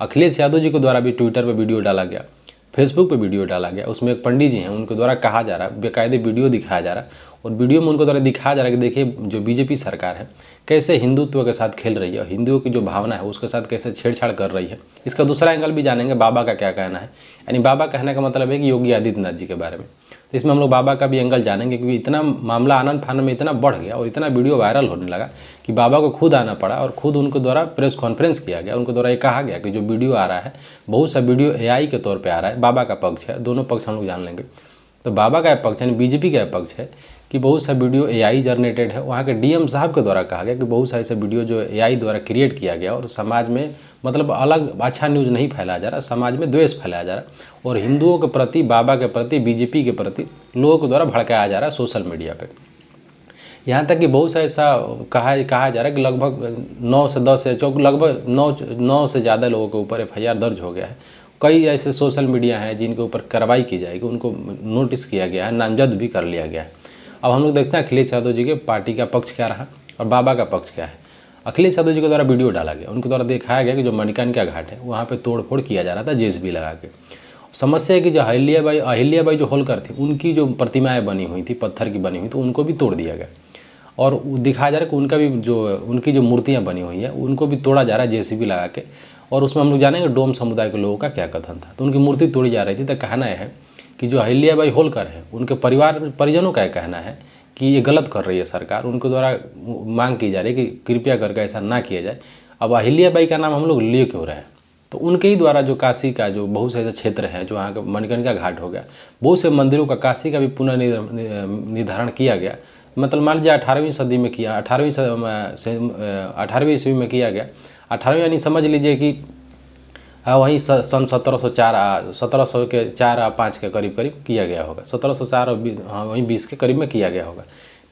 अखिलेश यादव जी के द्वारा भी ट्विटर पर वीडियो डाला गया, फेसबुक पे वीडियो डाला गया। उसमें एक पंडित जी हैं, उनके द्वारा कहा जा रहा है, बेकायदे वीडियो दिखाया जा रहा है और वीडियो में उनके द्वारा दिखाया जा रहा है कि देखिए जो बीजेपी सरकार है कैसे हिंदुत्व के साथ खेल रही है और हिंदुओं की जो भावना है उसके साथ कैसे छेड़छाड़ कर रही है। इसका दूसरा एंगल भी जानेंगे, बाबा का क्या कहना है। यानी बाबा कहने का मतलब है कि योगी आदित्यनाथ जी के बारे में। तो इसमें हम लोग बाबा का भी एंगल जानेंगे, क्योंकि इतना मामला आनन फानन में इतना बढ़ गया और इतना वीडियो वायरल होने लगा कि बाबा को खुद आना पड़ा और खुद उनके द्वारा प्रेस कॉन्फ्रेंस किया गया। उनके द्वारा ये कहा गया कि जो वीडियो आ रहा है, बहुत सा वीडियो एआई के तौर पे आ रहा है। बाबा का पक्ष है, दोनों पक्ष हम लोग जान लेंगे। तो बाबा का पक्ष यानी बीजेपी का पक्ष है कि बहुत सा वीडियो एआई जनरेटेड है। वहाँ के डीएम साहब के द्वारा कहा गया कि बहुत सा ऐसा वीडियो जो एआई द्वारा क्रिएट किया गया और समाज में मतलब अलग अच्छा न्यूज़ नहीं फैलाया जा रहा, समाज में द्वेष फैलाया जा रहा और हिंदुओं के प्रति, बाबा के प्रति, बीजेपी के प्रति लोगों के द्वारा भड़काया जा रहा है सोशल मीडिया पे। यहाँ तक कि बहुत सा ऐसा कहा जा रहा है कि लगभग 9 से 10 से लगभग 9 से ज़्यादा लोगों के ऊपर एफआईआर दर्ज हो गया है। कई ऐसे सोशल मीडिया हैं जिनके ऊपर कार्रवाई की जाएगी, उनको नोटिस किया गया है, नामजद भी कर लिया गया है। अब हम लोग देखते हैं अखिलेश यादव जी के पार्टी का पक्ष क्या रहा और बाबा का पक्ष क्या है। अखिलेश यादव जी के द्वारा वीडियो डाला गया, उनके द्वारा दिखाया गया कि जो मणिकर्णिका घाट है वहाँ पे तोड़फोड़ किया जा रहा था जेसीबी लगा के। समस्या है कि जो अहिल्याबाई जो होलकर थी, उनकी जो प्रतिमाएं बनी हुई थी, पत्थर की बनी हुई, तो उनको भी तोड़ दिया गया और दिखाया जा रहा है कि उनका भी उनकी जो मूर्तियाँ बनी हुई हैं उनको भी तोड़ा जा रहा है जेसीबी लगा के। और उसमें हम लोग जानेंगे डोम समुदाय के लोगों का क्या कथन था। तो उनकी मूर्ति तोड़ी जा रही थी। तो कहना है कि जो अहिल्याबाई होलकर है उनके परिजनों का कहना है कि ये गलत कर रही है सरकार। उनके द्वारा मांग की जा रही है कि कृपया करके ऐसा ना किया जाए। अब अहिल्याबाई का नाम हम लोग ले क्यों रहे हैं, तो उनके ही द्वारा जो काशी का जो बहुत से ऐसे क्षेत्र हैं, जो वहाँ का मणिकर्णिका घाट हो गया, बहुत से मंदिरों का, काशी का भी पुनर्निर्धारण किया गया। मतलब मान लीजिए 18वीं सदी में किया, 18वीं ईस्वी में किया गया। 18वीं यानी समझ लीजिए कि वहीं सन 1700 के 4-5 के करीब किया गया होगा। 1704 और वहीं 20 के करीब में किया गया होगा।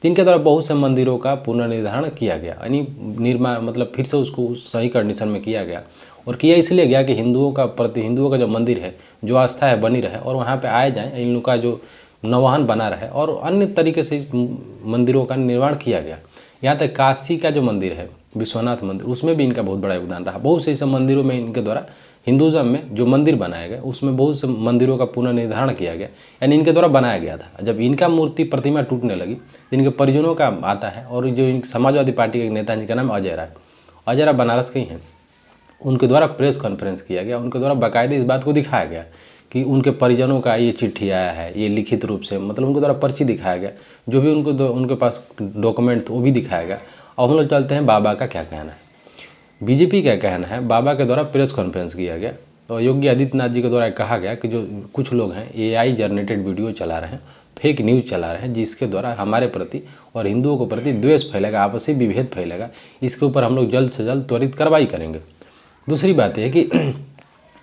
इनके द्वारा बहुत से मंदिरों का पुनर्निर्धारण किया गया, यानी निर्माण मतलब फिर से उसको सही कंडीशन में किया गया। और किया इसलिए गया कि हिंदुओं का जो मंदिर है, जो आस्था है बनी रहे और वहाँ पे आए जाएं, इन लोगों का जो नवाहन बना रहे और अन्य तरीके से मंदिरों का निर्माण किया गया। यहाँ तक काशी का जो मंदिर है, विश्वनाथ मंदिर, उसमें भी इनका बहुत बड़ा योगदान रहा। बहुत से ऐसे मंदिरों में इनके द्वारा, हिंदुज़म में जो मंदिर बनाए गए उसमें बहुत से मंदिरों का पुनर्निर्धारण किया गया, यानी इनके द्वारा बनाया गया था। जब इनका मूर्ति प्रतिमा टूटने लगी, इनके परिजनों का आता है। और जो समाजवादी पार्टी के एक नेता जिनका नाम अजय राय बनारस के ही हैं, उनके द्वारा प्रेस कॉन्फ्रेंस किया गया। उनके द्वारा बाकायदे इस बात को दिखाया गया कि उनके परिजनों का ये चिट्ठी आया है, ये लिखित रूप से, मतलब उनके द्वारा पर्ची दिखाया गया, जो भी उनके पास डॉक्यूमेंट वो भी दिखाया गया। अब हम लोग चलते हैं बाबा का क्या कहना है, बीजेपी का कहना है। बाबा के द्वारा प्रेस कॉन्फ्रेंस किया गया तो योगी आदित्यनाथ जी के द्वारा कहा गया कि जो कुछ लोग हैं एआई जनरेटेड वीडियो चला रहे हैं, फेक न्यूज़ चला रहे हैं, जिसके द्वारा हमारे प्रति और हिंदुओं के प्रति द्वेष फैलेगा, आपसी विभेद फैलेगा। इसके ऊपर हम लोग जल्द से जल्द त्वरित कार्रवाई करेंगे। दूसरी बात यह है कि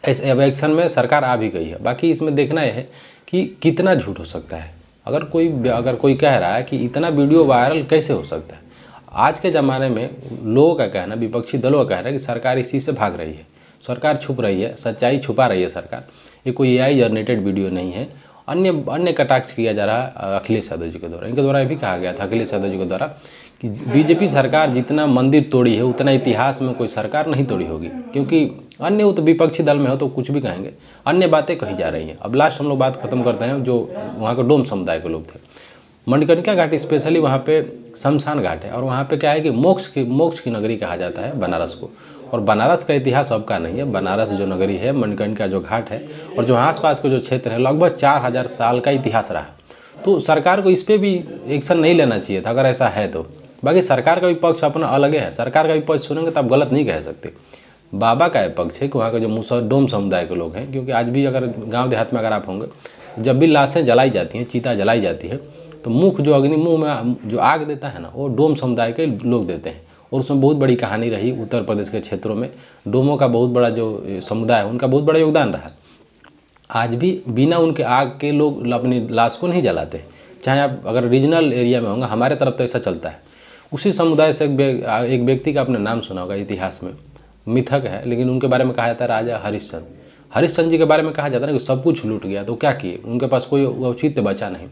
ऐसे एक्शन में सरकार आ भी गई है। बाकी इसमें देखना यह है कि कितना झूठ हो सकता है। अगर कोई कह रहा है कि इतना वीडियो वायरल कैसे हो सकता है, आज के ज़माने में लोगों का कहना, विपक्षी दलों का कहना है कि सरकार इस चीज़ से भाग रही है, सरकार छुप रही है, सच्चाई छुपा रही है सरकार। ये कोई एआई जनरेटेड वीडियो नहीं है। अन्य कटाक्ष किया जा रहा है अखिलेश यादव जी के द्वारा। इनके द्वारा भी कहा गया था अखिलेश यादव जी के द्वारा कि बीजेपी सरकार जितना मंदिर तोड़ी है उतना इतिहास में कोई सरकार नहीं तोड़ी होगी, क्योंकि अन्य वो तो विपक्षी दल में हो तो कुछ भी कहेंगे, अन्य बातें कही जा रही हैं। अब लास्ट हम लोग बात खत्म करते हैं। जो वहाँ के डोम समुदाय के लोग थे, मणिकर्णिका घाट स्पेशली वहाँ पे शमशान घाट है और वहाँ पे क्या है कि मोक्ष की नगरी कहा जाता है बनारस को। और बनारस का इतिहास अब का नहीं है। बनारस जो नगरी है, मणिकर्णिका जो घाट है और जो आसपास के जो क्षेत्र है, लगभग 4000 साल का इतिहास रहा। तो सरकार को इस पर भी एक्शन नहीं लेना चाहिए था अगर ऐसा है तो। बाकी सरकार का भी पक्ष अपना अलग है, सरकार का भी पक्ष सुनेंगे तो आप गलत नहीं कह सकते। बाबा का पक्ष है कि वहाँ के जो डोम समुदाय के लोग हैं, क्योंकि आज भी अगर गाँव देहात में अगर आप होंगे, जब भी लाशें जलाई जाती हैं, चीता जलाई जाती है, तो मुँह में जो आग देता है ना, वो डोम समुदाय के लोग देते हैं। और उसमें बहुत बड़ी कहानी रही। उत्तर प्रदेश के क्षेत्रों में डोमों का बहुत बड़ा जो समुदाय है, उनका बहुत बड़ा योगदान रहा। आज भी बिना उनके आग के लोग अपनी लाश को नहीं जलाते, चाहे आप अगर रीजनल एरिया में होंगे। हमारे तरफ तो ऐसा चलता है। उसी समुदाय से एक व्यक्ति का आपने नाम सुना होगा, इतिहास में मिथक है, लेकिन उनके बारे में कहा जाता है राजा हरिश्चंद्र जी के बारे में कहा जाता है ना कि सब कुछ लूट गया। तो क्या किए, उनके पास कोई औचित्य बचा नहीं,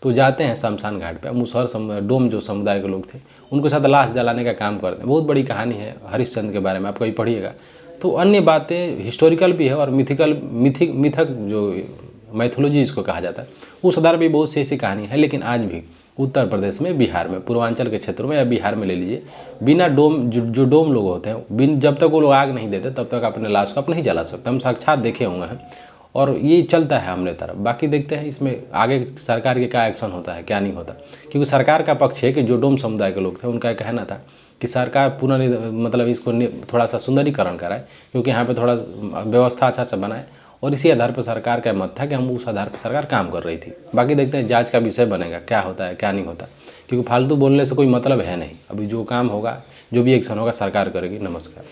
तो जाते हैं शमशान घाट पे। मुसहर डोम जो समुदाय के लोग थे, उनके साथ लाश जलाने का काम करते हैं। बहुत बड़ी कहानी है हरिश्चंद्र के बारे में, आप कहीं पढ़िएगा तो अन्य बातें हिस्टोरिकल भी है और मिथक जो मैथोलॉजी इसको कहा जाता है, उस आधार पर भी बहुत सी ऐसी कहानी है। लेकिन आज भी उत्तर प्रदेश में, बिहार में, पूर्वांचल के क्षेत्रों में या बिहार में ले लीजिए, बिना डोम जो डोम लोग होते हैं, जब तक वो लोग आग नहीं देते तब तक अपने लाश को आप नहीं जला सकते। हम साक्षात देखे हुए हैं और ये चलता है हमने तरफ। बाकी देखते हैं इसमें आगे सरकार के क्या एक्शन होता है, क्या नहीं होता। क्योंकि सरकार का पक्ष है कि जो डोम समुदाय के लोग थे उनका कहना था कि सरकार मतलब इसको थोड़ा सा सुंदरीकरण कराए, क्योंकि यहाँ पे थोड़ा व्यवस्था अच्छा से बनाए, और इसी आधार पर सरकार का मत था कि हम उस आधार पर सरकार काम कर रही थी। बाकी देखते हैं जांच का विषय बनेगा, क्या होता है क्या नहीं होता, क्योंकि फालतू बोलने से कोई मतलब है नहीं। अभी जो काम होगा, जो भी एक्शन होगा सरकार करेगी। नमस्कार।